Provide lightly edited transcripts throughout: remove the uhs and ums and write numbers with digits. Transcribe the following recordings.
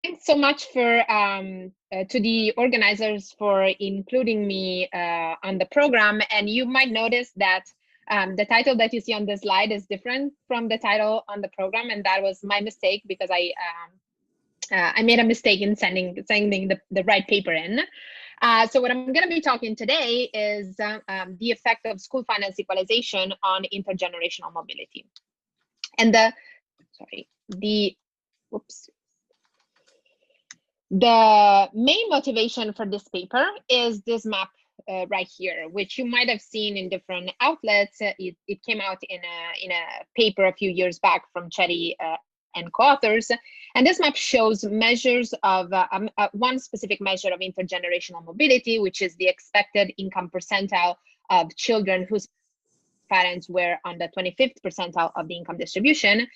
Thanks so much for to the organizers for including me on the program. And you might notice that the title that you see on the slide is different from the title on the program, and that was my mistake because I made a mistake in sending the right paper in. So what I'm going to be talking today is the effect of school finance equalization on intergenerational mobility. And the main motivation for this paper is this map right here, which you might have seen in different outlets. It came out in a paper a few years back from Chetty and co-authors. And this map shows measures of one specific measure of intergenerational mobility, which is the expected income percentile of children whose parents were on the 25th percentile of the income distribution,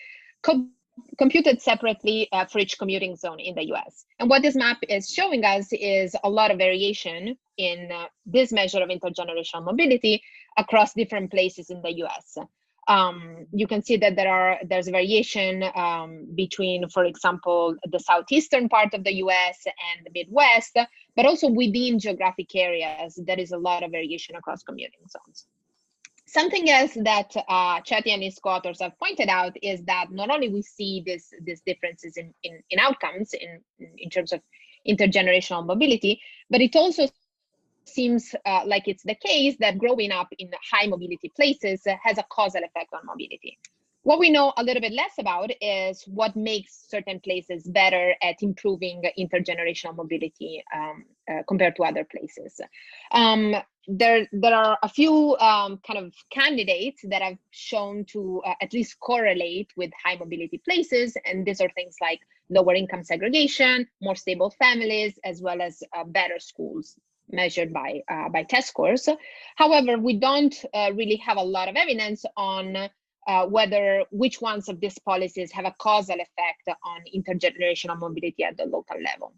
computed separately for each commuting zone in the US. And what this map is showing us is a lot of variation in this measure of intergenerational mobility across different places in the US. You can see that there's a variation between, for example, the southeastern part of the US and the Midwest, but also within geographic areas, there is a lot of variation across commuting zones. Something else that Chetty and his co-authors have pointed out is that not only we see these differences in outcomes in terms of intergenerational mobility, but it also seems like it's the case that growing up in high mobility places has a causal effect on mobility. What we know a little bit less about is what makes certain places better at improving intergenerational mobility compared to other places. There are a few kind of candidates that have shown to at least correlate with high mobility places, and these are things like lower income segregation, more stable families, as well as better schools measured by test scores. However, we don't really have a lot of evidence on which ones of these policies have a causal effect on intergenerational mobility at the local level.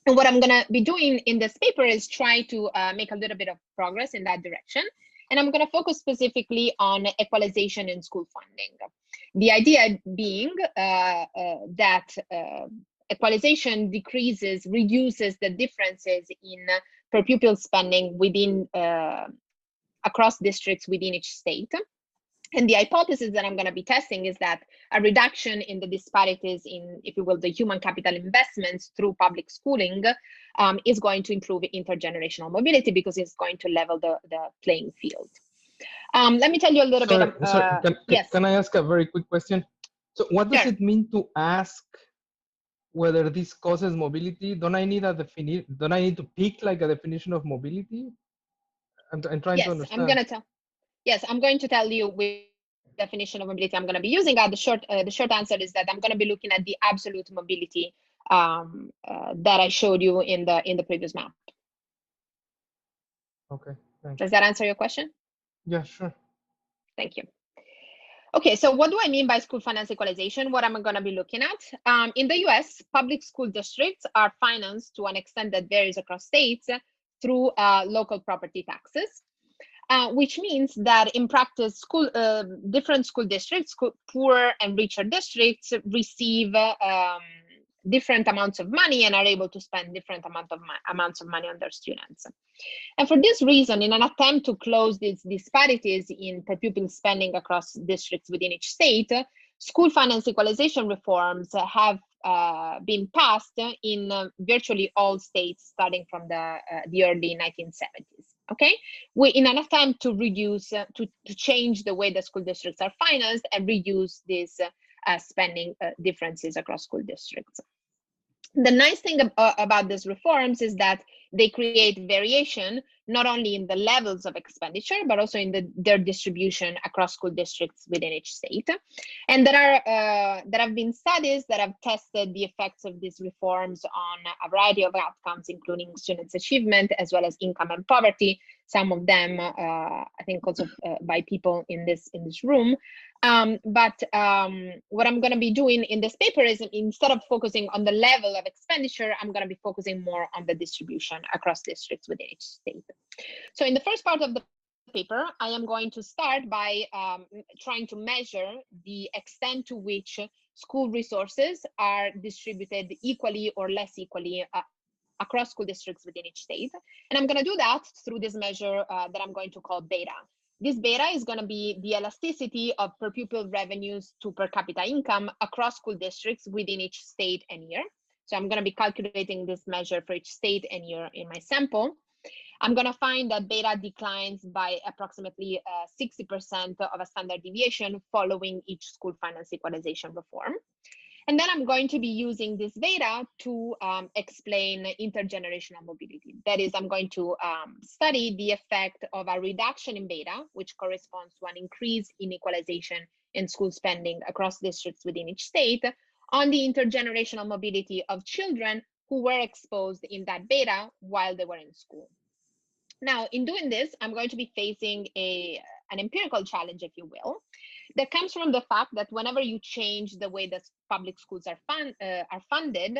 And what I'm going to be doing in this paper is try to make a little bit of progress in that direction. And I'm going to focus specifically on equalization in school funding. The idea being that equalization reduces the differences in per pupil spending within across districts within each state. And the hypothesis that I'm going to be testing is that a reduction in the disparities in, if you will, the human capital investments through public schooling is going to improve intergenerational mobility because it's going to level the playing field. Let me tell you a little bit. Yes. Can I ask a very quick question? So what does it mean to ask whether this causes mobility? Don't I need to pick like a definition of mobility? I'm trying to understand. I'm going to tell you which definition of mobility I'm going to be using. The short answer is that I'm going to be looking at the absolute mobility that I showed you in the previous map. Okay, thanks. Does that answer your question? Yeah, sure. Thank you. Okay, so what do I mean by school finance equalization? What am I going to be looking at? In the US, public school districts are financed to an extent that varies across states through local property taxes. Which means that in practice, different school districts, poor and richer districts, receive different amounts of money and are able to spend different amounts of money on their students. And for this reason, in an attempt to close these disparities in per pupil spending across districts within each state, school finance equalization reforms have been passed in virtually all states starting from the early 1970s. Okay, in an attempt to reduce, to change the way the school districts are financed and reduce these spending differences across school districts. The nice thing about these reforms is that they create variation not only in the levels of expenditure, but also in their distribution across school districts within each state. And there have been studies that have tested the effects of these reforms on a variety of outcomes, including students' achievement, as well as income and poverty. Some of them, I think, also by people in this room. But what I'm going to be doing in this paper is, instead of focusing on the level of expenditure, I'm going to be focusing more on the distribution across districts within each state. So in the first part of the paper, I am going to start by trying to measure the extent to which school resources are distributed equally or less equally across school districts within each state. And I'm going to do that through this measure that I'm going to call beta. This beta is going to be the elasticity of per pupil revenues to per capita income across school districts within each state and year. So I'm going to be calculating this measure for each state and year in my sample. I'm going to find that beta declines by approximately 60% of a standard deviation following each school finance equalization reform. And then I'm going to be using this beta to explain intergenerational mobility. That is, I'm going to study the effect of a reduction in beta, which corresponds to an increase in equalization in school spending across districts within each state, on the intergenerational mobility of children who were exposed in that beta while they were in school. Now, in doing this, I'm going to be facing an empirical challenge, if you will, that comes from the fact that whenever you change the way that public schools are funded,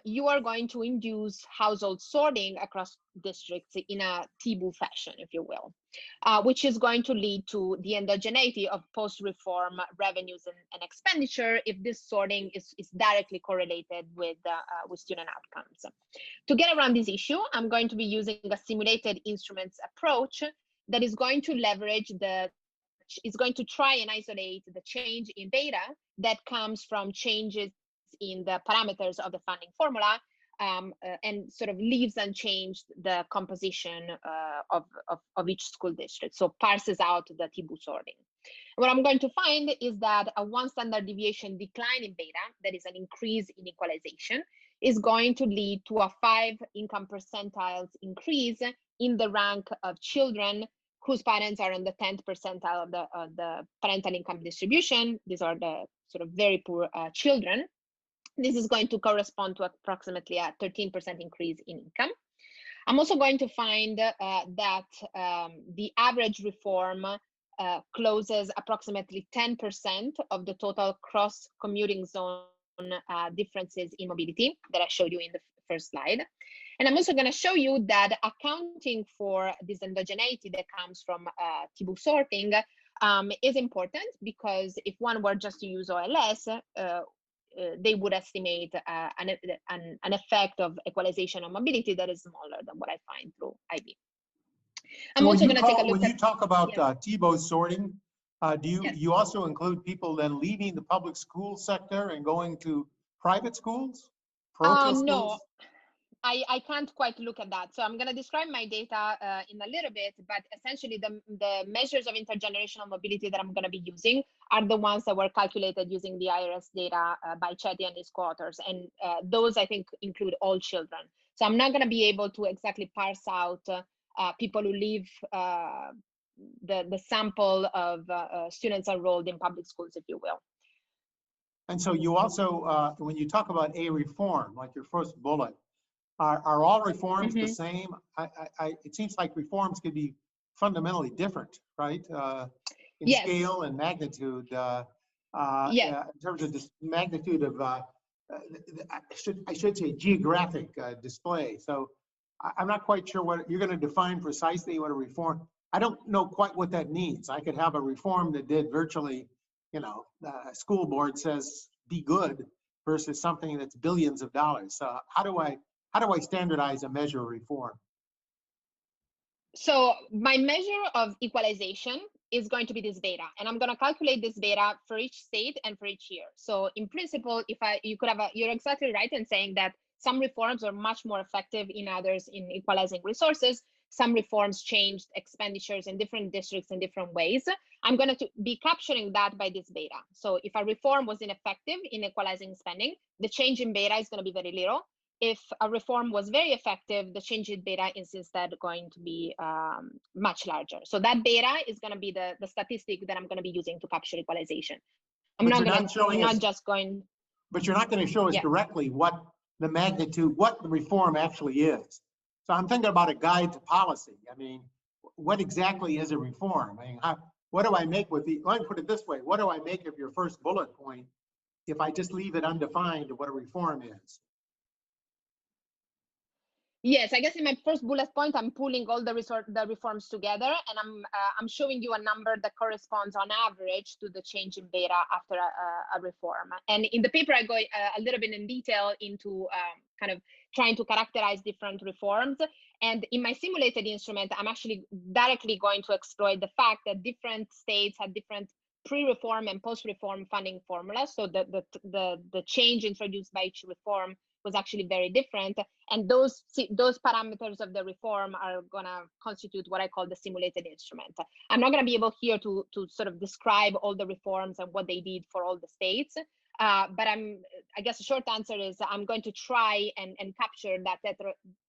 you are going to induce household sorting across districts in a T-bool fashion, if you will, which is going to lead to the endogeneity of post-reform revenues and expenditure if this sorting is directly correlated with student outcomes. To get around this issue, I'm going to be using a simulated instruments approach that is going to leverage is going to try and isolate the change in beta that comes from changes in the parameters of the funding formula and sort of leaves unchanged the composition of each school district. So parses out the T-bool sorting. What I'm going to find is that a 1 standard deviation decline in beta, that is an increase in equalization, is going to lead to a 5 income percentiles increase in the rank of children whose parents are on the 10th percentile of the parental income distribution. These are the sort of very poor children. This is going to correspond to approximately a 13% increase in income. I'm also going to find that the average reform closes approximately 10% of the total cross-commuting zone differences in mobility that I showed you in the first slide. And I'm also going to show you that accounting for this endogeneity that comes from T-bool sorting is important, because if one were just to use OLS, they would estimate an effect of equalization on mobility that is smaller than what I find through IB. I'm also going to take a look when you talk about T-bool sorting, do you also include people then leaving the public school sector and going to private schools, parochial schools? No, I can't quite look at that. So I'm going to describe my data in a little bit, but essentially the measures of intergenerational mobility that I'm going to be using are the ones that were calculated using the IRS data by Chetty and his co-authors. And those, I think, include all children. So I'm not going to be able to exactly parse out people who leave the sample of students enrolled in public schools, if you will. And so you also, when you talk about a reform, like your first bullet, are all reforms the same? It seems like reforms could be fundamentally different, right? In scale and magnitude. In terms of this magnitude of, I should say, geographic display. So I'm not quite sure what you're going to define precisely what a reform. I don't know quite what that means. I could have a reform that did virtually, you know, the school board says be good versus something that's billions of dollars. So how do I standardize a measure of reform? So my measure of equalization is going to be this beta, and I'm going to calculate this beta for each state and for each year. So in principle, you're exactly right in saying that some reforms are much more effective in others in equalizing resources. Some reforms changed expenditures in different districts in different ways. I'm going to be capturing that by this beta. So if a reform was ineffective in equalizing spending, the change in beta is going to be very little. If a reform was very effective, the change in beta is instead going to be much larger. So that beta is going to be the statistic that I'm going to be using to capture equalization. But you're not going to show us directly what the magnitude, what the reform actually is. So I'm thinking about a guide to policy. I mean, what exactly is a reform? I mean, what do I make with the, let me put it this way, what do I make of your first bullet point if I just leave it undefined of what a reform is? Yes, I guess in my first bullet point, I'm pulling all the reforms together, and I'm showing you a number that corresponds on average to the change in beta after a reform. And in the paper, I go a little bit in detail into kind of trying to characterize different reforms. And in my simulated instrument, I'm actually directly going to exploit the fact that different states have different pre-reform and post-reform funding formulas. So the change introduced by each reform was actually very different, and those parameters of the reform are going to constitute what I call the simulated instrument. I'm not going to be able here to sort of describe all the reforms and what they did for all the states, but I guess the short answer is I'm going to try and capture that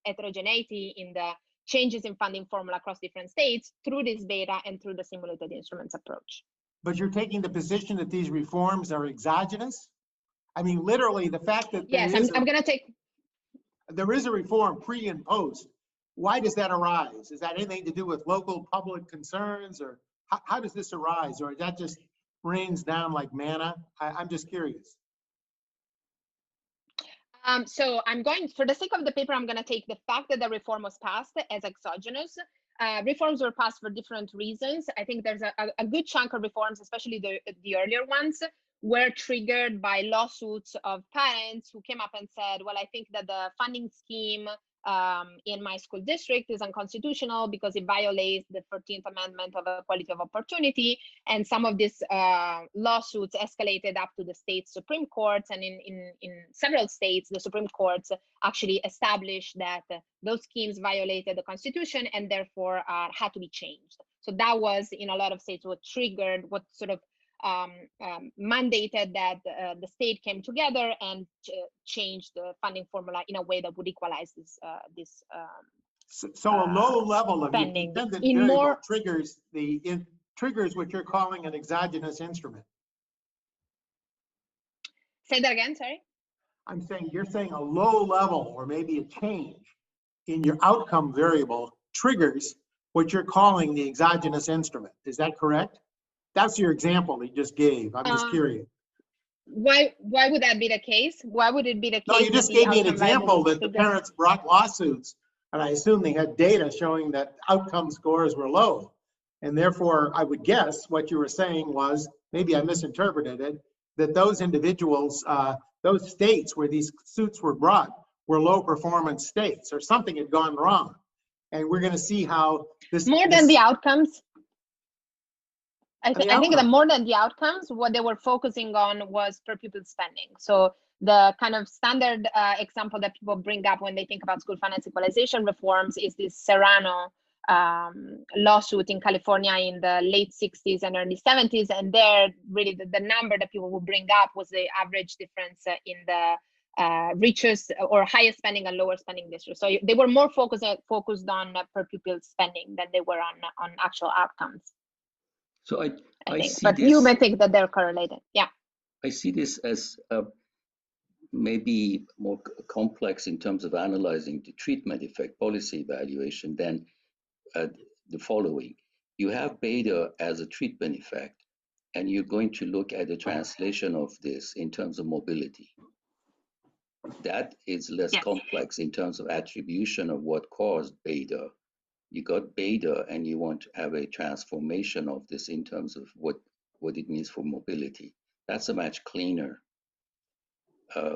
heterogeneity in the changes in funding formula across different states through this beta and through the simulated instruments approach. But you're taking the position that these reforms are exogenous? I mean, literally, the fact that yes, I'm going to take. There is a reform pre and post. Why does that arise? Is that anything to do with local public concerns, or how does this arise? Or that just rains down like manna? I'm just curious. So I'm going, for the sake of the paper, I'm going to take the fact that the reform was passed as exogenous. Reforms were passed for different reasons. I think there's a good chunk of reforms, especially the earlier ones, were triggered by lawsuits of parents who came up and said, well, I think that the funding scheme in my school district is unconstitutional because it violates the 14th Amendment of Equality of Opportunity. And some of these lawsuits escalated up to the state Supreme Courts. And in several states, the Supreme Courts actually established that those schemes violated the Constitution and therefore had to be changed. So that was, in a lot of states, what triggered, what sort of mandated that the state came together and changed the funding formula in a way that would equalize this. So a low level of spending dependent in variable more triggers triggers what you're calling an exogenous instrument. Say that again, sorry. I'm saying you're saying a low level or maybe a change in your outcome variable triggers what you're calling the exogenous instrument. Is that correct? That's your example you just gave. I'm just curious. Why would that be the case? Why would it be the case? No, you just gave me an example that the parents brought lawsuits, and I assume they had data showing that outcome scores were low. And therefore, I would guess what you were saying was, maybe I misinterpreted it, that those individuals, those states where these suits were brought were low performance states, or something had gone wrong. And we're going to see how this— More than the outcomes. I think that more than the outcomes, what they were focusing on was per pupil spending. So the kind of standard example that people bring up when they think about school finance equalization reforms is this Serrano lawsuit in California in the late 60s and early 70s. And there, really, the number that people would bring up was the average difference in the richest or highest spending and lower spending districts. So they were more focused on per pupil spending than they were on actual outcomes. So I think, see but this, you may think that they're correlated. Yeah. I see this as maybe more complex in terms of analyzing the treatment effect policy evaluation than the following. You have beta as a treatment effect, and you're going to look at the translation of this in terms of mobility. That is less complex in terms of attribution of what caused beta. You got beta and you want to have a transformation of this in terms of what it means for mobility. That's a much cleaner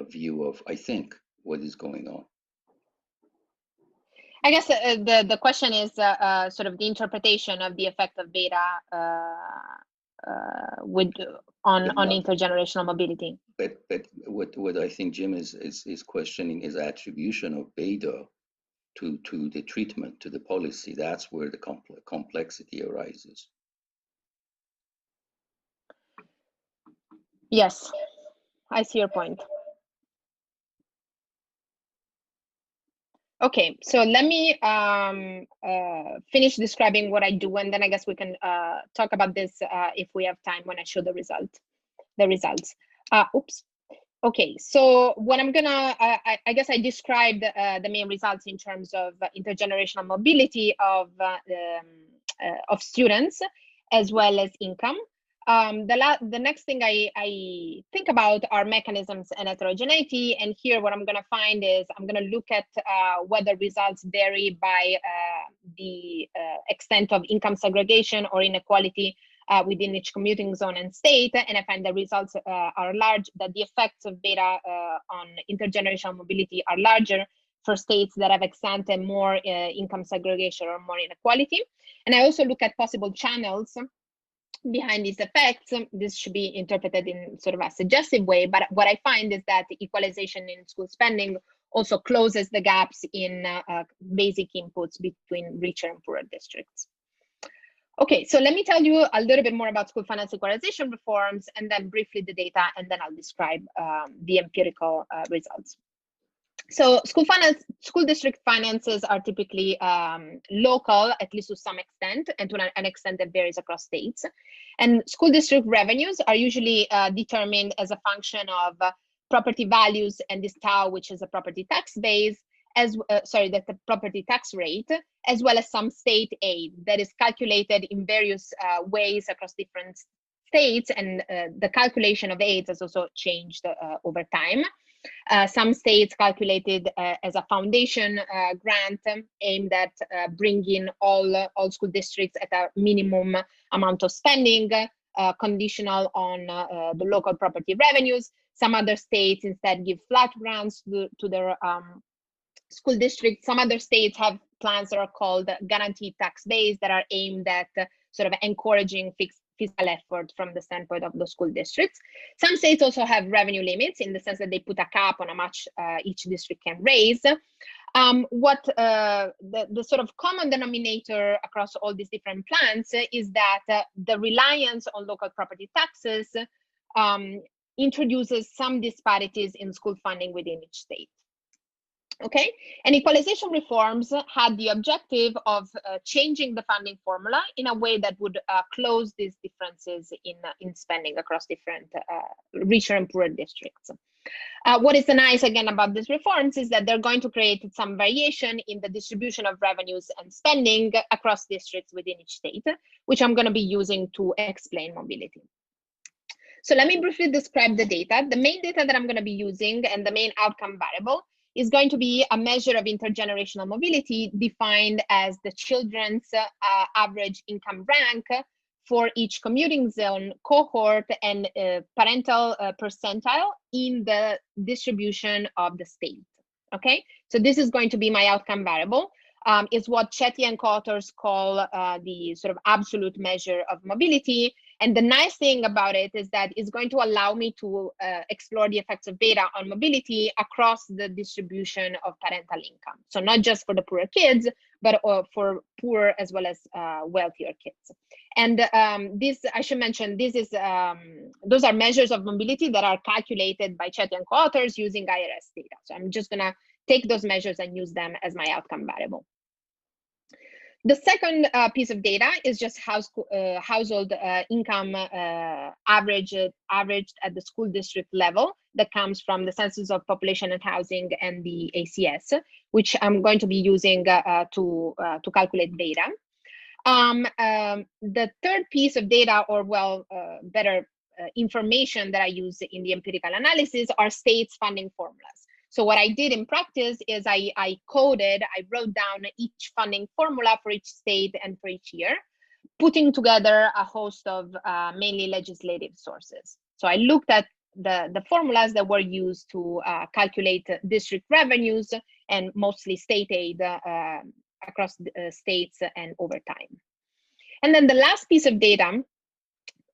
view of, I think, what is going on. I guess the question is sort of the interpretation of the effect of beta on intergenerational mobility. But what I think Jim is questioning is attribution of beta to the treatment, to the policy. That's where the complexity arises. Yes, I see your point. Okay, so let me finish describing what I do, and then I guess we can talk about this if we have time when I show the results. Oops. Okay, so what I'm gonna, I guess I described the main results in terms of intergenerational mobility of students as well as income. the next thing I think about are mechanisms and heterogeneity. And here what I'm going to find is I'm going to look at whether results vary by the extent of income segregation or inequality within each commuting zone and state. And I find the results are large, that the effects of beta on intergenerational mobility are larger for states that have ex ante more income segregation or more inequality. And I also look at possible channels behind these effects. This should be interpreted in sort of a suggestive way, but what I find is that the equalization in school spending also closes the gaps in basic inputs between richer and poorer districts. Okay, so let me tell you a little bit more about school finance equalization reforms, and then briefly the data, and then I'll describe the empirical results. So school district finances are typically local, at least to some extent, and to an extent that varies across states. And school district revenues are usually determined as a function of property values and this tau, which is a property tax base, that's the property tax rate, as well as some state aid that is calculated in various ways across different states, and the calculation of aids has also changed over time. Some states calculated as a foundation grant aimed at bringing all school districts at a minimum amount of spending, conditional on the local property revenues. Some other states instead give flat grants to their school districts. Some other states have plans that are called guaranteed tax base that are aimed at sort of encouraging fiscal effort from the standpoint of the school districts. Some states also have revenue limits in the sense that they put a cap on how much each district can raise. What the sort of common denominator across all these different plans is that the reliance on local property taxes introduces some disparities in school funding within each state. Okay, and equalization reforms had the objective of changing the funding formula in a way that would close these differences in spending across different richer and poorer districts. What is nice again about these reforms is that they're going to create some variation in the distribution of revenues and spending across districts within each state, which I'm going to be using to explain mobility. So let me briefly describe the data. The main data that I'm going to be using and the main outcome variable is going to be a measure of intergenerational mobility defined as the children's average income rank for each commuting zone cohort and parental percentile in the distribution of the state. Okay, so this is going to be my outcome variable. It's what Chetty and co-authors call the sort of absolute measure of mobility. And the nice thing about it is that it's going to allow me to explore the effects of beta on mobility across the distribution of parental income. So not just for the poorer kids, but for poor as well as wealthier kids. And this, I should mention, this is those are measures of mobility that are calculated by Chetty and co-authors using IRS data. So I'm just gonna take those measures and use them as my outcome variable. The second piece of data is just household income averaged at the school district level that comes from the Census of Population and Housing and the ACS, which I'm going to be using to calculate beta. The third piece of data, or well, better information that I use in the empirical analysis are states funding formulas. So what I did in practice is I wrote down each funding formula for each state and for each year, putting together a host of mainly legislative sources. So I looked at the formulas that were used to calculate district revenues and mostly state aid across states and over time. And then the last piece of data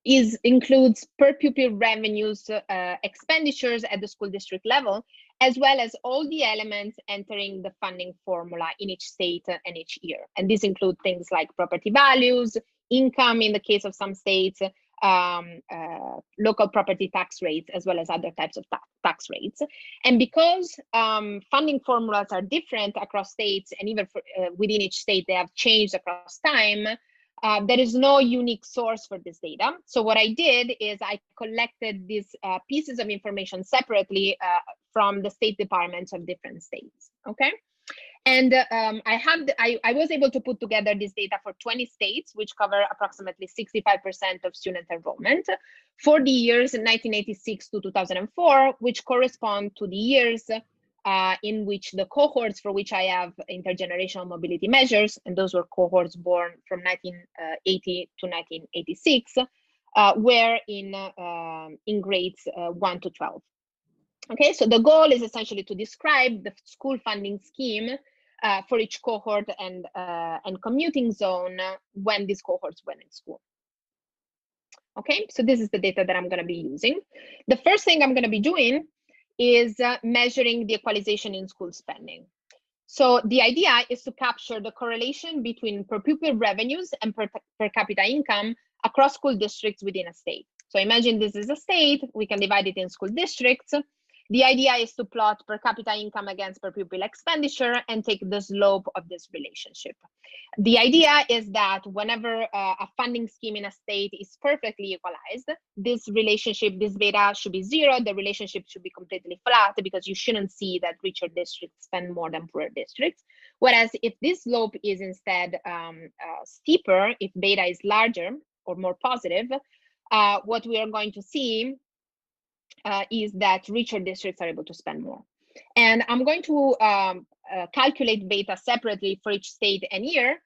includes per pupil revenues, expenditures at the school district level, as well as all the elements entering the funding formula in each state and each year. And these include things like property values, income in the case of some states, local property tax rates, as well as other types of tax rates. And because funding formulas are different across states, and even within each state, they have changed across time, there is no unique source for this data. So what I did is I collected these pieces of information separately from the state departments of different states, okay? And I was able to put together this data for 20 states, which cover approximately 65% of student enrollment for the years 1986 to 2004, which correspond to the years in which the cohorts for which I have intergenerational mobility measures, and those were cohorts born from 1980 to 1986, were in grades 1 to 12. Okay, so the goal is essentially to describe the school funding scheme for each cohort and commuting zone when these cohorts went in school. Okay, so this is the data that I'm going to be using. The first thing I'm going to be doing is measuring the equalization in school spending. So the idea is to capture the correlation between per pupil revenues and per capita income across school districts within a state. So imagine this is a state, we can divide it in school districts. The idea is to plot per capita income against per pupil expenditure and take the slope of this relationship. The idea is that whenever a funding scheme in a state is perfectly equalized, this relationship, this beta should be zero, the relationship should be completely flat because you shouldn't see that richer districts spend more than poorer districts. Whereas if this slope is instead steeper, if beta is larger or more positive, what we are going to see is that richer districts are able to spend more. And I'm going to calculate beta separately for each state and year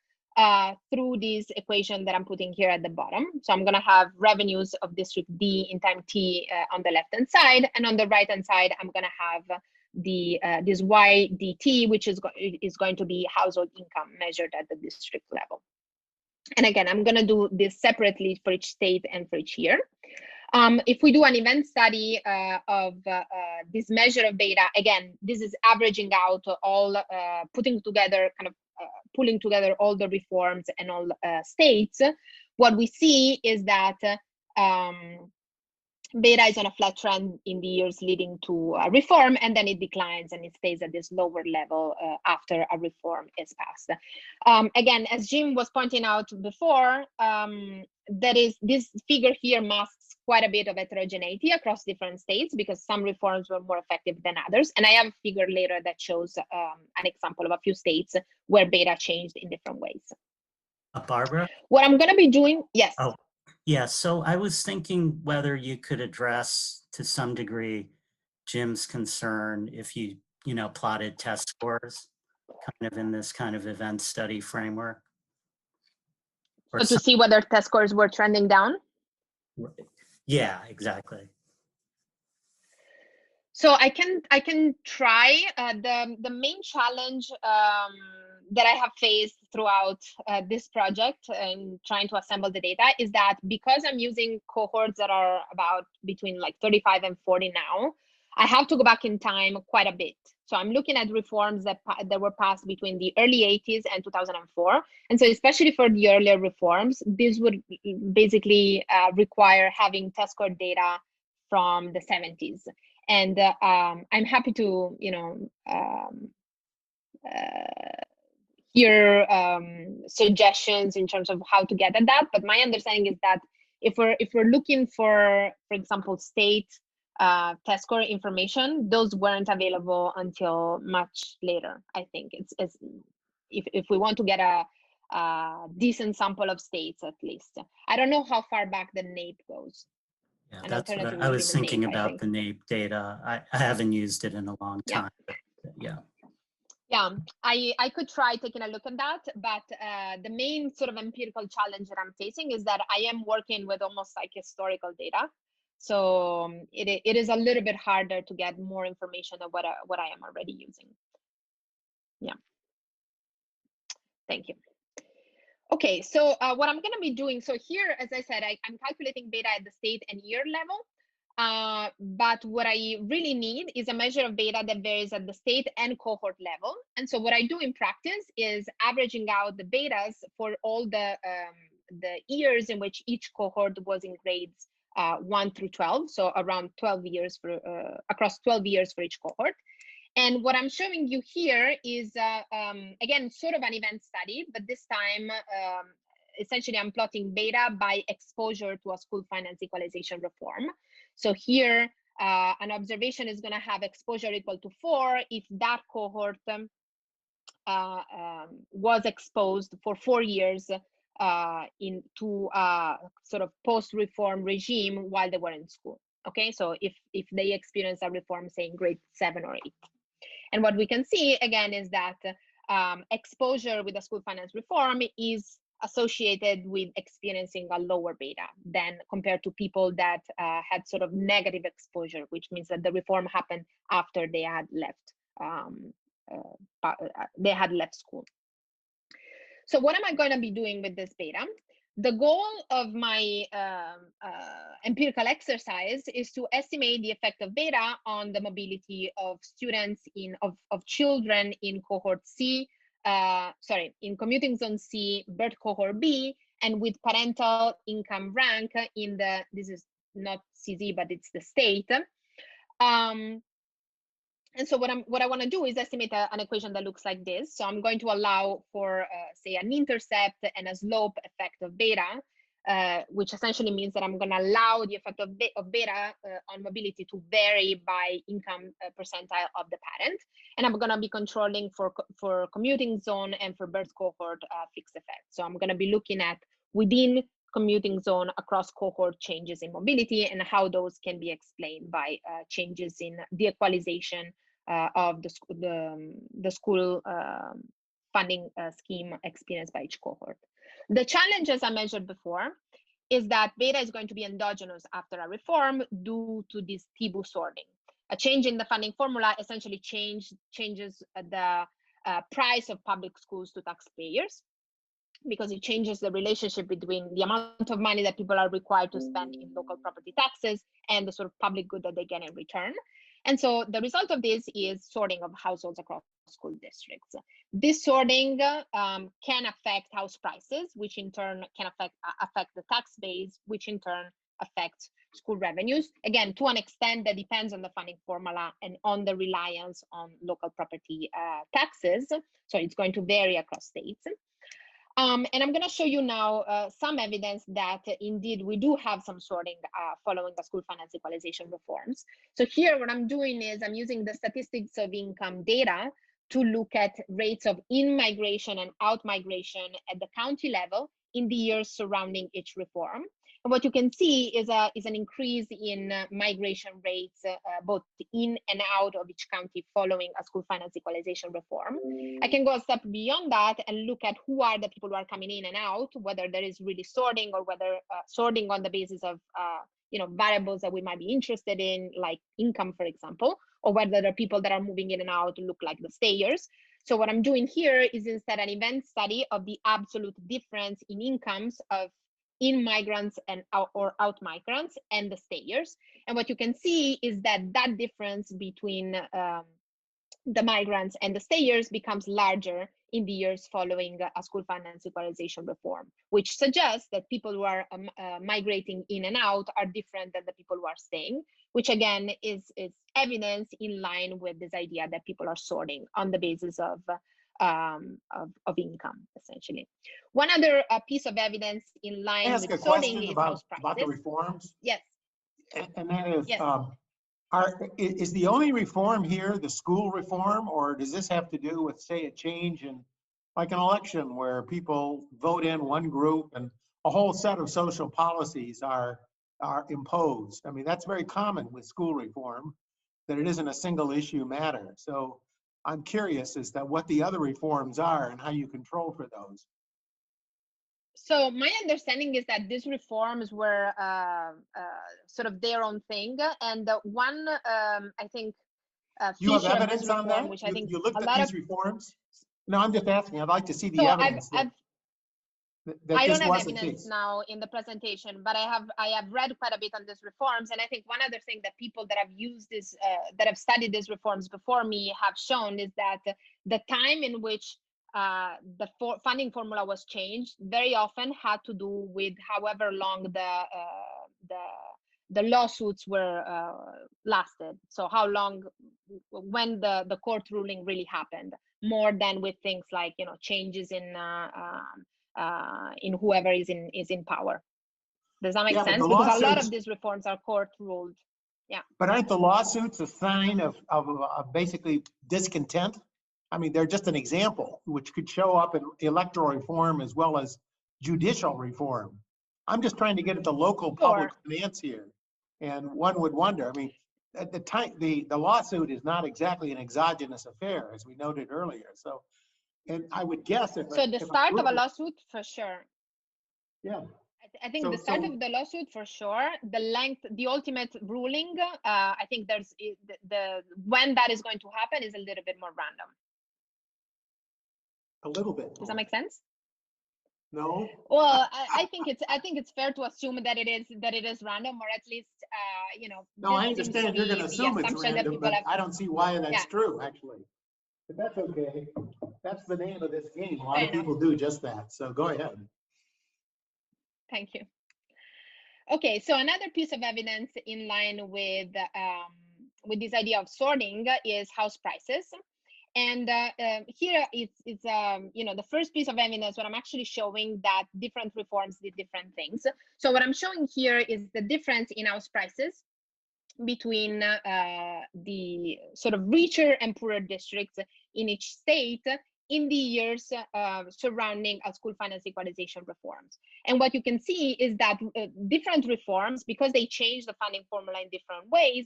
through this equation that I'm putting here at the bottom. So I'm going to have revenues of district D in time t on the left-hand side, and on the right-hand side, I'm going to have the this y dt, which is going to be household income measured at the district level. And again, I'm going to do this separately for each state and for each year. If we do an event study of this measure of beta, again, this is averaging out all, putting together, kind of pulling together all the reforms and all states. What we see is that beta is on a flat trend in the years leading to reform, and then it declines and it stays at this lower level after a reform is passed. Again, as Jim was pointing out before, this figure here masks quite a bit of heterogeneity across different states because some reforms were more effective than others. And I have a figure later that shows an example of a few states where beta changed in different ways. Barbara? What I'm going to be doing, yes. Oh, yeah. So I was thinking whether you could address to some degree Jim's concern if you plotted test scores kind of in this kind of event study framework. So to see whether test scores were trending down? Yeah, exactly. So I can try. The main challenge that I have faced throughout this project and trying to assemble the data is that because I'm using cohorts that are about between like 35 and 40 now, I have to go back in time quite a bit. So I'm looking at reforms that were passed between the early 80s and 2004. And so especially for the earlier reforms, this would basically require having test score data from the 70s. And I'm happy to, hear suggestions in terms of how to get at that. But my understanding is that if we're looking for example, state test score information, those weren't available until much later. I think it's if we want to get a decent sample of states, at least. I don't know how far back the NAEP goes. Yeah, that's what I was thinking NAEP, about the NAEP data. I haven't used it in a long time. But yeah. Yeah, I could try taking a look at that, but the main sort of empirical challenge that I'm facing is that I am working with almost like historical data. So it is a little bit harder to get more information of what I am already using. Yeah. Thank you. Okay, so what I'm going to be doing, so here, as I said, I'm calculating beta at the state and year level. But what I really need is a measure of beta that varies at the state and cohort level. And so what I do in practice is averaging out the betas for all the years in which each cohort was in grades 1 through 12. So around 12 years for across 12 years for each cohort. And what I'm showing you here is, again, sort of an event study, but this time, essentially I'm plotting beta by exposure to a school finance equalization reform. So here, an observation is going to have exposure equal to 4 if that cohort was exposed for 4 years into sort of post-reform regime while they were in school. Okay, so if they experience a reform, say in grade 7 or 8. And what we can see again is that exposure with the school finance reform is associated with experiencing a lower beta than compared to people that had sort of negative exposure, which means that the reform happened after they had left school. So what am I going to be doing with this beta? The goal of my empirical exercise is to estimate the effect of beta on the mobility of students of children in cohort C, in commuting zone C, birth cohort B, and with parental income rank in the, this is not CZ, but it's the state. And so what I want to do is estimate an equation that looks like this. So I'm going to allow for, say, an intercept and a slope effect of beta, which essentially means that I'm going to allow the effect of beta on mobility to vary by income percentile of the parent. And I'm going to be controlling for commuting zone and for birth cohort fixed effect. So I'm going to be looking at within commuting zone across cohort changes in mobility and how those can be explained by changes in the equalization of the school funding scheme experienced by each cohort. The challenge, as I mentioned before, is that beta is going to be endogenous after a reform due to this TIBU sorting. A change in the funding formula essentially changes the price of public schools to taxpayers, because it changes the relationship between the amount of money that people are required to spend in local property taxes and the sort of public good that they get in return. And so the result of this is sorting of households across school districts. This sorting can affect house prices, which in turn can affect the tax base, which in turn affects school revenues. Again, to an extent that depends on the funding formula and on the reliance on local property taxes. So it's going to vary across states. And I'm going to show you now some evidence that indeed we do have some sorting following the school finance equalization reforms. So here what I'm doing is I'm using the statistics of income data to look at rates of in-migration and out-migration at the county level in the years surrounding each reform. And what you can see is an increase in migration rates, both in and out of each county following a school finance equalization reform. I can go a step beyond that and look at who are the people who are coming in and out, whether there is really sorting or whether sorting on the basis of variables that we might be interested in, like income, for example, or whether there are people that are moving in and out to look like the stayers. So what I'm doing here is instead an event study of the absolute difference in incomes of in migrants and out migrants and the stayers. And what you can see is that difference between the migrants and the stayers becomes larger in the years following a school finance equalization reform, which suggests that people who are migrating in and out are different than the people who are staying, which again is evidence in line with this idea that people are sorting on the basis of income, essentially. One other piece of evidence in line with sorting is house prices. About the reforms? Yes. And that is, yes. Is the only reform here the school reform, or does this have to do with, say, a change in like an election where people vote in one group and a whole set of social policies are imposed? I mean, that's very common with school reform, that it isn't a single issue matter. So I'm curious as to what the other reforms are and how you control for those. So my understanding is that these reforms were sort of their own thing, and one I think you have feature of evidence this on reform, that? which I think you looked a at lot these of reforms? No, I'm just asking. I'd like to see the so evidence. I don't have evidence now in the presentation, but I have read quite a bit on these reforms, and I think one other thing that people that have used this that have studied these reforms before me have shown is that the time in which the funding formula was changed very often had to do with however long the lawsuits were lasted. So how long, when the court ruling really happened, more than with things like changes in whoever is in power. Does that make sense? Because a lot of these reforms are court ruled. Yeah. But aren't the lawsuits a sign of basically discontent? I mean, they're just an example, which could show up in electoral reform as well as judicial reform. I'm just trying to get at the local public finance here. And one would wonder, I mean, at the time, the lawsuit is not exactly an exogenous affair, as we noted earlier. So, and I would guess if so the start of a lawsuit, for sure. Yeah. I think the start of the lawsuit, for sure. The length, the ultimate ruling, I think there's the when that is going to happen is a little bit more random. A little bit. Does that make sense? No. Well, I think it's fair to assume that it is random, or at least you know. No, I understand you're going to assume it's random, but I don't see why that's true, actually. But that's okay. That's the name of this game. A lot of people do just that. So go ahead. Thank you. Okay, so another piece of evidence in line with this idea of sorting is house prices. And here it's you know, the first piece of evidence where I'm actually showing that different reforms did different things. So what I'm showing here is the difference in house prices between the sort of richer and poorer districts in each state in the years surrounding school finance equalization reforms. And what you can see is that different reforms, because they changed the funding formula in different ways,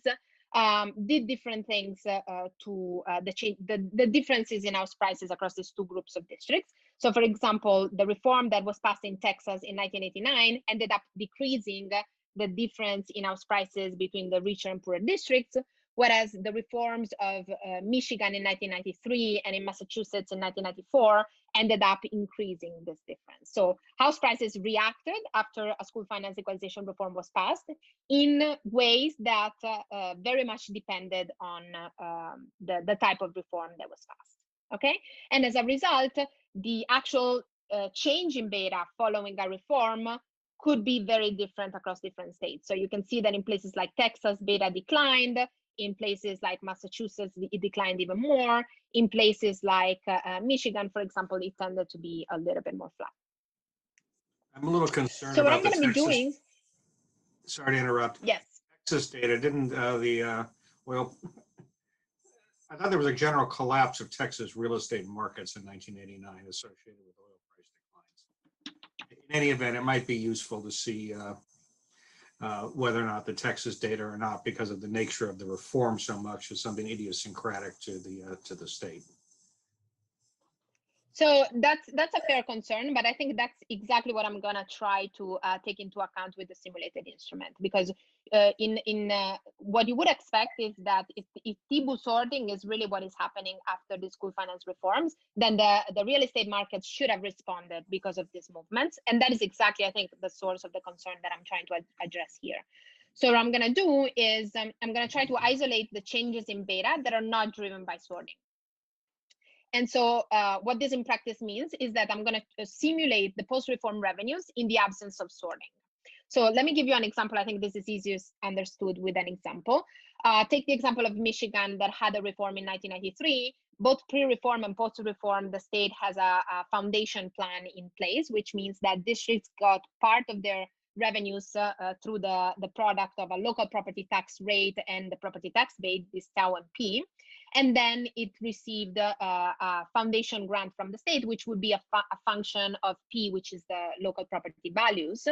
did different things to the differences in house prices across these two groups of districts. So for example, the reform that was passed in Texas in 1989 ended up decreasing the difference in house prices between the richer and poorer districts, whereas the reforms of Michigan in 1993 and in Massachusetts in 1994 ended up increasing this difference. So house prices reacted after a school finance equalization reform was passed in ways that very much depended on the type of reform that was passed, okay? And as a result, the actual change in beta following a reform could be very different across different states. So you can see that in places like Texas, beta declined. In places like Massachusetts, it declined even more. In places like Michigan, for example, it tended to be a little bit more flat. I'm a little concerned so about what I'm going to be Texas, doing. Sorry to interrupt. Yes. Texas data didn't well, I thought there was a general collapse of Texas real estate markets in 1989 associated with oil price declines. In any event, it might be useful to see whether or not the Texas data or not, because of the nature of the reform so much, is something idiosyncratic to the state. So that's a fair concern, but I think that's exactly what I'm gonna try to take into account with the simulated instrument, because what you would expect is that if TIBU sorting is really what is happening after the school finance reforms, then the real estate markets should have responded because of these movements, and that is exactly, I think, the source of the concern that I'm trying to address here. So what I'm gonna do is I'm gonna try to isolate the changes in beta that are not driven by sorting. And so what this in practice means is that I'm going to simulate the post-reform revenues in the absence of sorting. So let me give you an example. I think this is easiest understood with an example. Take the example of Michigan that had a reform in 1993. Both pre-reform and post-reform, the state has a foundation plan in place, which means that districts got part of their revenues through the product of a local property tax rate and the property tax base, this TAU and P. And then it received a foundation grant from the state, which would be a function of P, which is the local property values.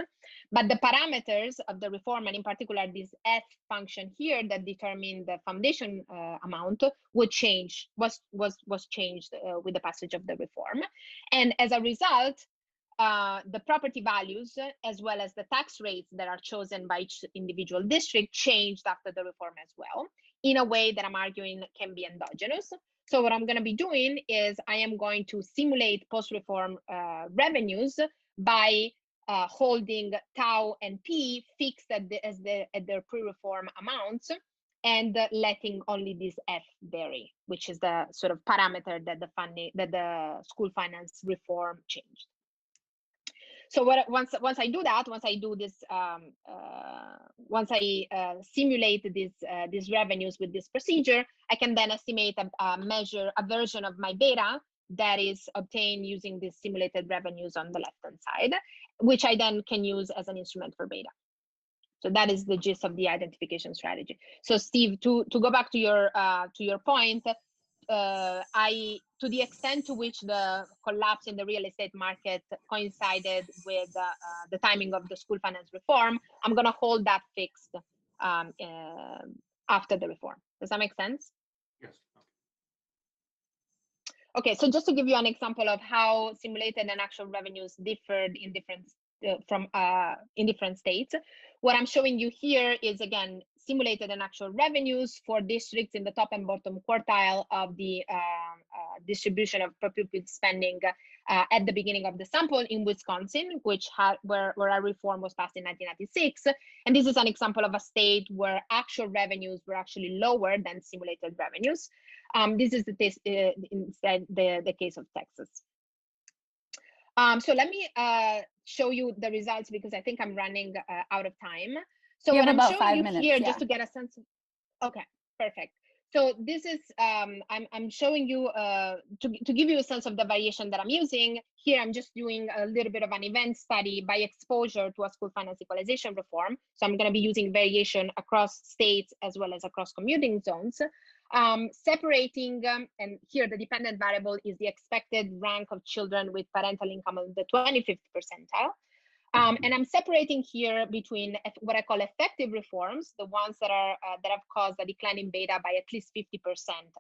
But the parameters of the reform, and in particular this F function here that determined the foundation amount, would change, was changed with the passage of the reform. And as a result, the property values, as well as the tax rates that are chosen by each individual district, changed after the reform as well, in a way that I'm arguing can be endogenous. So what I'm going to be doing is I am going to simulate post-reform revenues by holding tau and P fixed at their pre-reform amounts, and letting only this F vary, which is the sort of parameter that the school finance reform changed. So once I do that, once I do this, once I simulate these revenues with this procedure, I can then estimate a version of my beta that is obtained using these simulated revenues on the left-hand side, which I then can use as an instrument for beta. So that is the gist of the identification strategy. So Steve, to go back to your point, to the extent to which the collapse in the real estate market coincided with the timing of the school finance reform, I'm going to hold that fixed after the reform. Does that make sense? Yes. Okay, so just to give you an example of how simulated and actual revenues differed in different in different states, what I'm showing you here is, again, simulated and actual revenues for districts in the top and bottom quartile of the distribution of per pupil spending at the beginning of the sample in Wisconsin, which had where a reform was passed in 1996. And this is an example of a state where actual revenues were actually lower than simulated revenues. This is instead the case of Texas. So let me show you the results, because I think I'm running out of time. So what I'm showing you here, just to get a sense of, okay, perfect. So this is, I'm showing you, to give you a sense of the variation that I'm using, here I'm just doing a little bit of an event study by exposure to a school finance equalization reform. So I'm gonna be using variation across states as well as across commuting zones. Separating, and here the dependent variable is the expected rank of children with parental income of the 25th percentile. And I'm separating here between what I call effective reforms, the ones that are that have caused a decline in beta by at least 50%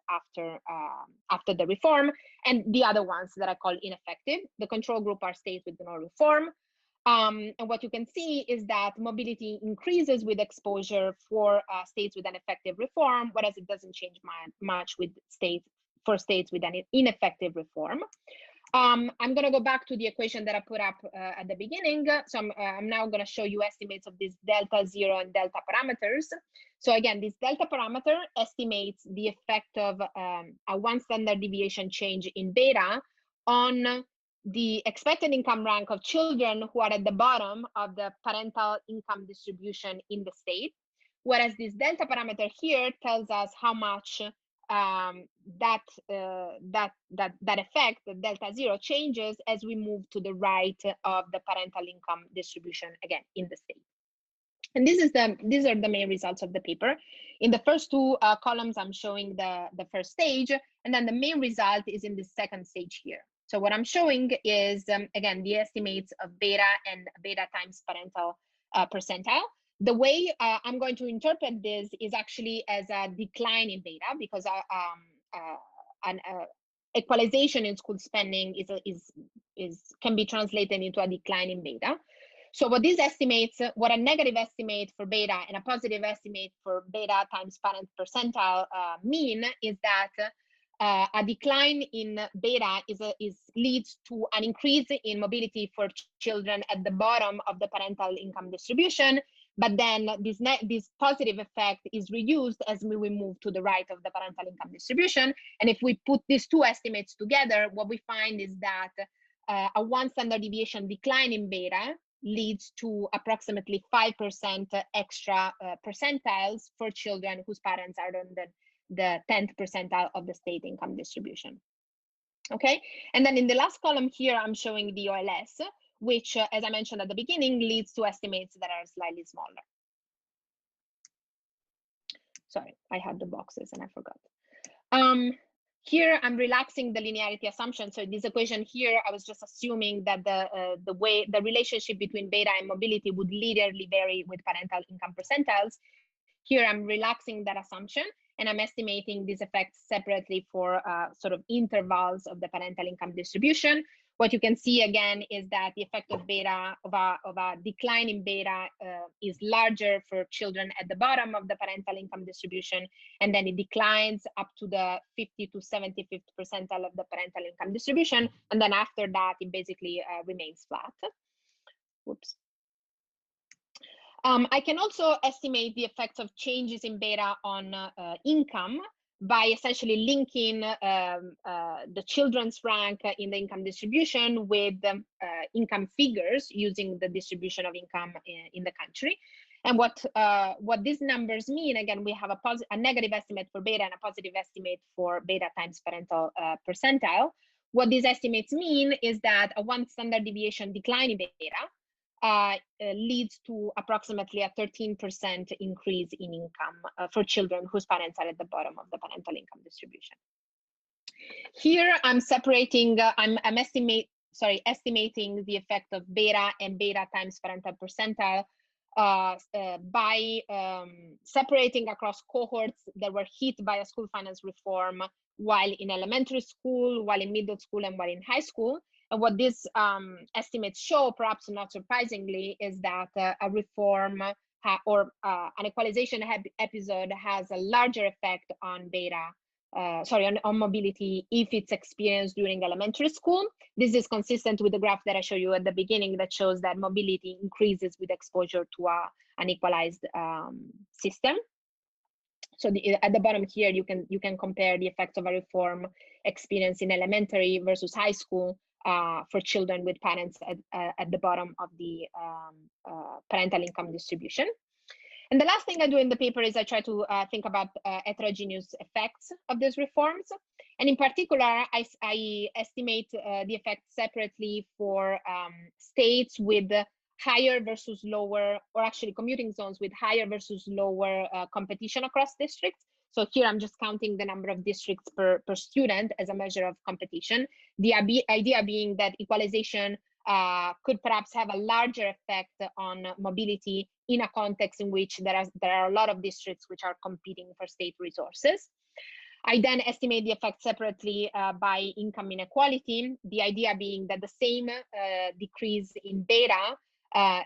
after the reform, and the other ones that I call ineffective. The control group are states with no reform. And what you can see is that mobility increases with exposure for states with an effective reform, whereas it doesn't change much with states with an ineffective reform. I'm going to go back to the equation that I put up at the beginning. So I'm now going to show you estimates of these delta zero and delta parameters. So again, this delta parameter estimates the effect of a one standard deviation change in beta on the expected income rank of children who are at the bottom of the parental income distribution in the state. Whereas this delta parameter here tells us how much that effect, the delta zero, changes as we move to the right of the parental income distribution, again, in the state. And these are the main results of the paper. In the first two columns, I'm showing the first stage, and then the main result is in the second stage here. So what I'm showing is, again, the estimates of beta and beta times parental percentile. The way I'm going to interpret this is actually as a decline in beta, because equalization in school spending can be translated into a decline in beta. So what these estimates, what a negative estimate for beta and a positive estimate for beta times parent percentile mean is that a decline in beta leads to an increase in mobility for children at the bottom of the parental income distribution. But then this positive effect is reduced as we move to the right of the parental income distribution. And if we put these two estimates together, what we find is that a one standard deviation decline in beta leads to approximately 5% extra percentiles for children whose parents are on the 10th percentile of the state income distribution. Okay, and then in the last column here, I'm showing the OLS, which, as I mentioned at the beginning, leads to estimates that are slightly smaller. Sorry, I had the boxes and I forgot. Here, I'm relaxing the linearity assumption. So this equation here, I was just assuming that the relationship between beta and mobility would linearly vary with parental income percentiles. Here, I'm relaxing that assumption, and I'm estimating these effects separately for sort of intervals of the parental income distribution. What you can see again is that the effect of beta, of a decline in beta is larger for children at the bottom of the parental income distribution, and then it declines up to the 50 to 75th percentile of the parental income distribution. And then after that, it basically remains flat. Whoops. I can also estimate the effects of changes in beta on income by essentially linking the children's rank in the income distribution with income figures using the distribution of income in the country. And what these numbers mean, again, we have a negative estimate for beta and a positive estimate for beta times parental percentile. What these estimates mean is that a one standard deviation decline in beta leads to approximately a 13% increase in income for children whose parents are at the bottom of the parental income distribution. Here I'm separating, I'm estimating the effect of beta and beta times parental percentile by separating across cohorts that were hit by a school finance reform while in elementary school, while in middle school, and while in high school. And what these estimates show, perhaps not surprisingly, is that a reform or an equalization episode has a larger effect on beta, on mobility if it's experienced during elementary school. This is consistent with the graph that I showed you at the beginning that shows that mobility increases with exposure to an equalized system. So at the bottom here, you can compare the effects of a reform experience in elementary versus high school for children with parents at the bottom of the parental income distribution. And the last thing I do in the paper is I try to think about heterogeneous effects of these reforms. And in particular, I estimate the effects separately for states with higher versus lower, or actually commuting zones with higher versus lower competition across districts. So here I'm just counting the number of districts per student as a measure of competition. The idea being that equalization could perhaps have a larger effect on mobility in a context in which there are a lot of districts which are competing for state resources. I then estimate the effect separately by income inequality, the idea being that the same decrease in beta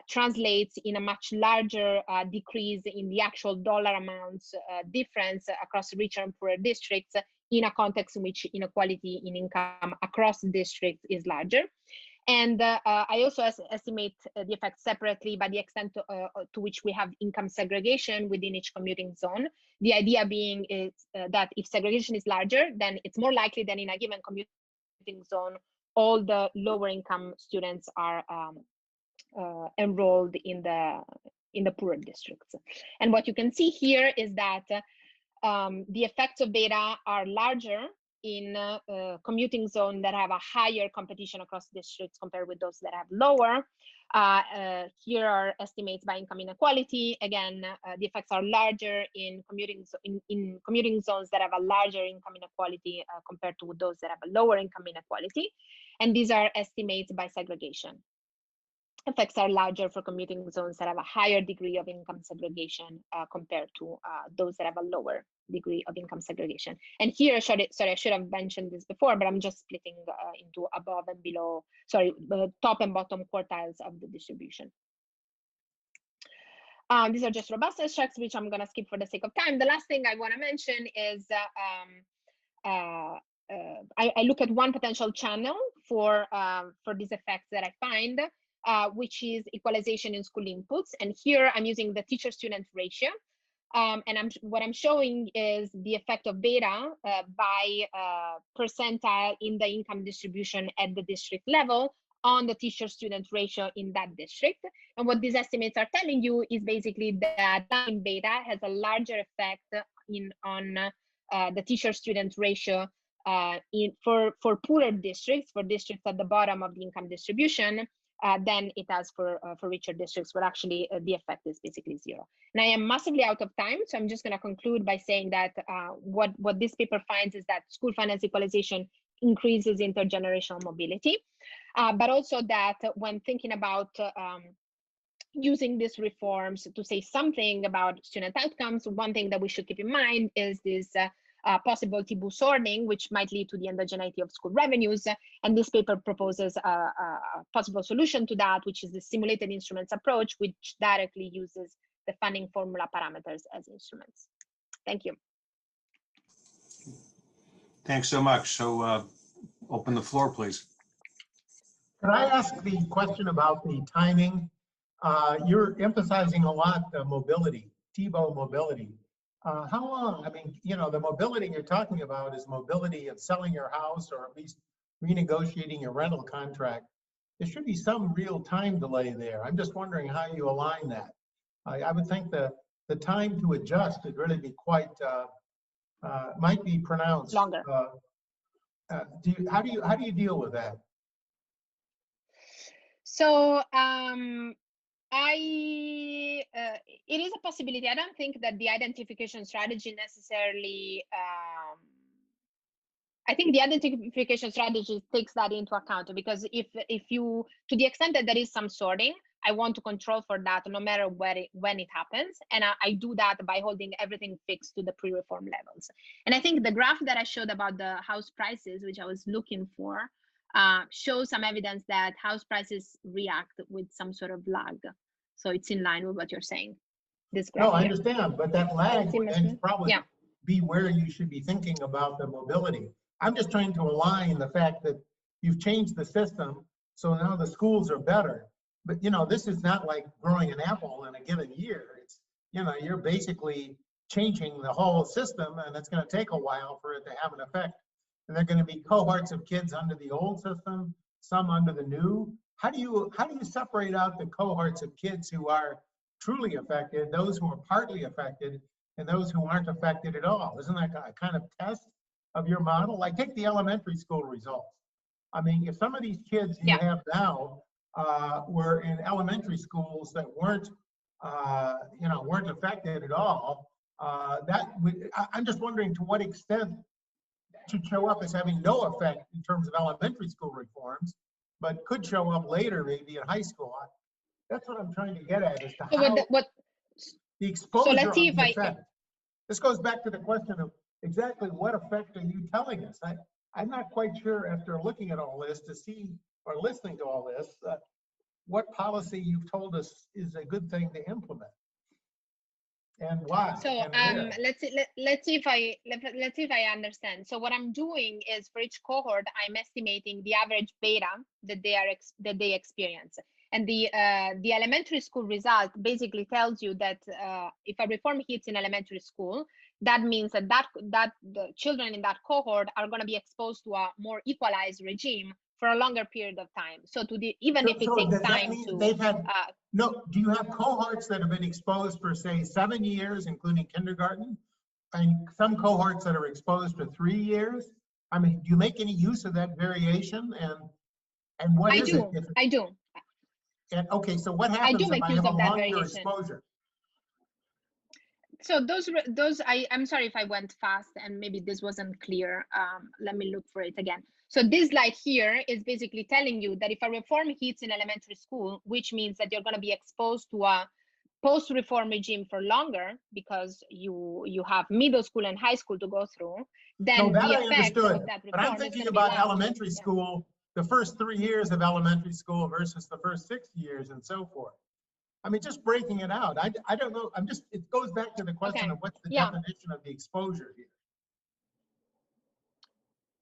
translates in a much larger decrease in the actual dollar amounts difference across richer and poorer districts in a context in which inequality in income across districts is larger. And I also estimate the effect separately by the extent to which we have income segregation within each commuting zone. The idea being is that if segregation is larger, then it's more likely that in a given commuting zone, all the lower income students are enrolled in the poorer districts. And what you can see here is that the effects of beta are larger in commuting zones that have a higher competition across districts compared with those that have lower. Here are estimates by income inequality. Again, the effects are larger in commuting zones that have a larger income inequality compared to those that have a lower income inequality. And these are estimates by segregation. Effects are larger for commuting zones that have a higher degree of income segregation compared to those that have a lower degree of income segregation. And here, sorry, I should have mentioned this before, but I'm just splitting into above and below, top and bottom quartiles of the distribution. These are just robustness checks, which I'm going to skip for the sake of time. The last thing I want to mention is I look at one potential channel for these effects that I find, which is equalization in school inputs. And here I'm using the teacher-student ratio. And what I'm showing is the effect of beta by percentile in the income distribution at the district level on the teacher-student ratio in that district. And what these estimates are telling you is basically that beta has a larger effect on the teacher-student ratio for poorer districts, for districts at the bottom of the income distribution, than it has for richer districts, where actually the effect is basically zero. And I am massively out of time, so I'm just going to conclude by saying that what this paper finds is that school finance equalization increases intergenerational mobility, but also that when thinking about using these reforms to say something about student outcomes, one thing that we should keep in mind is this possible T-boo sorting, which might lead to the endogeneity of school revenues. And this paper proposes a possible solution to that, which is the simulated instruments approach, which directly uses the funding formula parameters as instruments. Thank you. Thanks so much. So open the floor, please. Could I ask the question about the timing? You're emphasizing a lot the mobility, T-bow mobility. How long? I mean, you know, the mobility you're talking about is mobility of selling your house or at least renegotiating your rental contract. There should be some real time delay there. I'm just wondering how you align that. I would think the time to adjust would really be quite, might be pronounced. Longer. How do you deal with that? So it is a possibility. I don't think that the identification strategy necessarily I think the identification strategy takes that into account, because if you, to the extent that there is some sorting, I want to control for that no matter when it happens. And I do that by holding everything fixed to the pre-reform levels. And I think the graph that I showed about the house prices, which I was looking for, shows some evidence that house prices react with some sort of lag. So it's in line with what you're saying. This graph. No, I here. understand, but that lag would then probably Yeah. be where you should be thinking about the mobility. I'm just trying to align the fact that you've changed the system, so now the schools are better. But you know, this is not like growing an apple in a given year. It's, you know, you're basically changing the whole system, and it's going to take a while for it to have an effect. And there are going to be cohorts of kids under the old system, some under the new. How do you separate out the cohorts of kids who are truly affected, those who are partly affected, and those who aren't affected at all? Isn't that a kind of test of your model? Like, take the elementary school results. I mean, if some of these kids you have now were in elementary schools that weren't, you know, weren't affected at all, I'm just wondering to what extent that should show up as having no effect in terms of elementary school reforms, but could show up later, maybe in high school. That's what I'm trying to get at, is to how the exposure so let's see of the effect. This goes back to the question of exactly what effect are you telling us? I'm not quite sure, after looking at all this, to see, or listening to all this, what policy you've told us is a good thing to implement, and why. So and let's see if I understand. So what I'm doing is, for each cohort, I'm estimating the average beta that they experience. And the elementary school result basically tells you that if a reform hits in elementary school, that means that the children in that cohort are going to be exposed to a more equalized regime for a longer period of time. So even if it takes time to they've had no. Do you have cohorts that have been exposed for, say, 7 years, including kindergarten, and some cohorts that are exposed for 3 years? I mean, do you make any use of that variation? And what is it? I do. And okay, so what happens if I have a longer exposure? So I'm sorry if I went fast and maybe this wasn't clear. Let me look for it again. So this slide here is basically telling you that if a reform hits in elementary school, which means that you're going to be exposed to a post-reform regime for longer because you have middle school and high school to go through, then the effect of that reform. But I'm thinking about elementary school, the first 3 years of elementary school versus the first 6 years and so forth. I mean, just breaking it out. I don't know. It goes back to the question of what's the definition of the exposure here.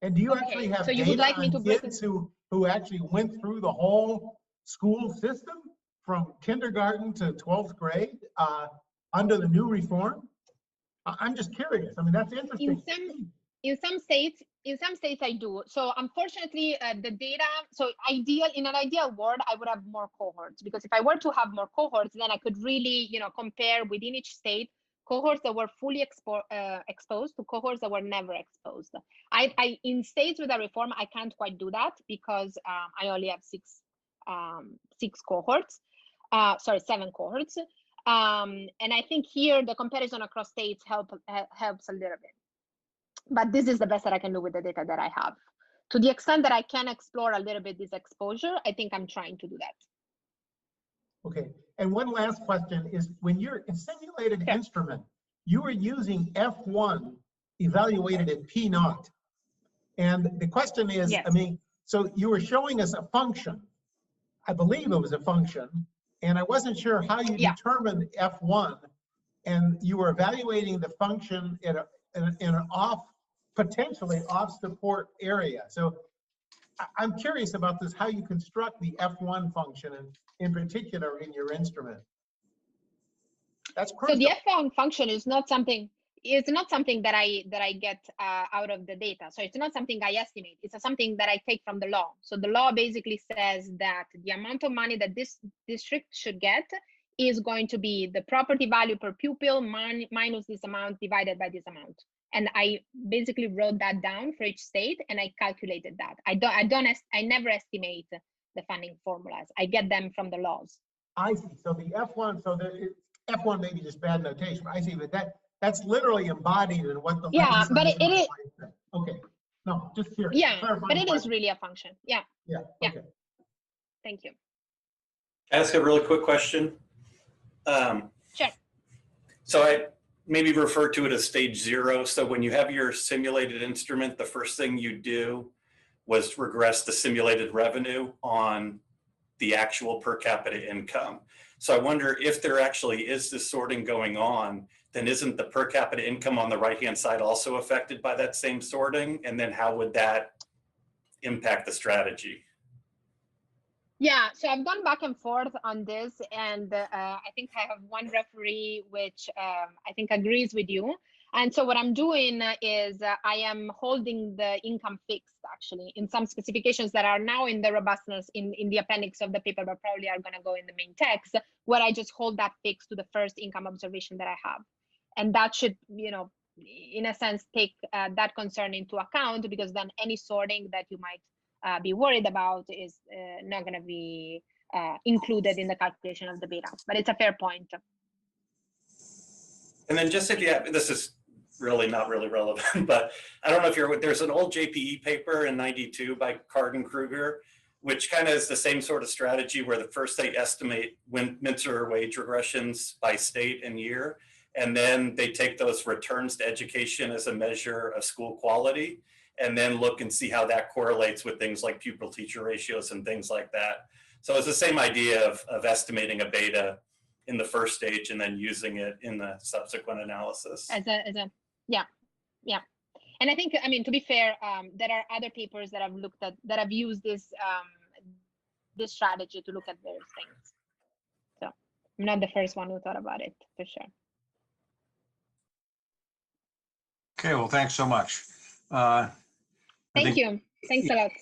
And do you actually have data on kids who actually went through the whole school system from kindergarten to 12th grade under the new reform? I'm just curious. I mean, that's interesting. In some states I do. So unfortunately, the data, in an ideal world, I would have more cohorts, because if I were to have more cohorts, then I could really, compare within each state cohorts that were fully exposed to cohorts that were never exposed. In states with a reform, I can't quite do that because I only have 7 cohorts. And I think here the comparison across states helps a little bit. But this is the best that I can do with the data that I have. To the extent that I can explore a little bit this exposure, I think I'm trying to do that. Okay, and one last question is, when you're in simulated instrument, you are using F1 evaluated at P0. And the question is, I mean, so you were showing us a function. I believe it was a function, and I wasn't sure how you determined F1, and you were evaluating the function in an potentially off support area. So I'm curious about this, how you construct the F1 function, and in particular in your instrument. That's crucial. So the F1 function is not something that I get out of the data. So it's not something I estimate. It's something that I take from the law. So the law basically says that the amount of money that this district should get is going to be the property value per pupil minus this amount divided by this amount. And I basically wrote that down for each state, and I calculated that. I never estimate the funding formulas. I get them from the laws. I see. So the F1, F1 may be just bad notation. I see, but that's literally embodied in what the but it is. Okay. No, just here. Yeah, clarifying but it is question. really a function. Yeah, Yeah, yeah. okay. Thank you. Can I ask a really quick question? Sure. So I maybe refer to it as stage 0. So when you have your simulated instrument, the first thing you do was regress the simulated revenue on the actual per capita income. So I wonder if there actually is this sorting going on, then isn't the per capita income on the right-hand side also affected by that same sorting? And then how would that impact the strategy? Yeah, so I've gone back and forth on this, and I think I have one referee which I think agrees with you. And so what I'm doing is I am holding the income fixed, actually, in some specifications that are now in the robustness in the appendix of the paper, but probably are going to go in the main text, where I just hold that fixed to the first income observation that I have. And that should, you know, in a sense, take that concern into account, because then any sorting that you might be worried about is not going to be included in the calculation of the beta. But it's a fair point. And then just if you have, this is really not really relevant, but I don't know if you're, there's an old JPE paper in '92 by Card and Kruger, which kind of is the same sort of strategy where the first they estimate Mincer wage regressions by state and year. And then they take those returns to education as a measure of school quality, and then look and see how that correlates with things like pupil teacher ratios and things like that. So it's the same idea of estimating a beta in the first stage and then using it in the subsequent analysis. Yeah. And I think, I mean, to be fair, there are other papers that I've looked at that have used this this strategy to look at various things. So I'm not the first one who thought about it, for sure. Okay, well, thanks so much. Thank you. Thanks a lot.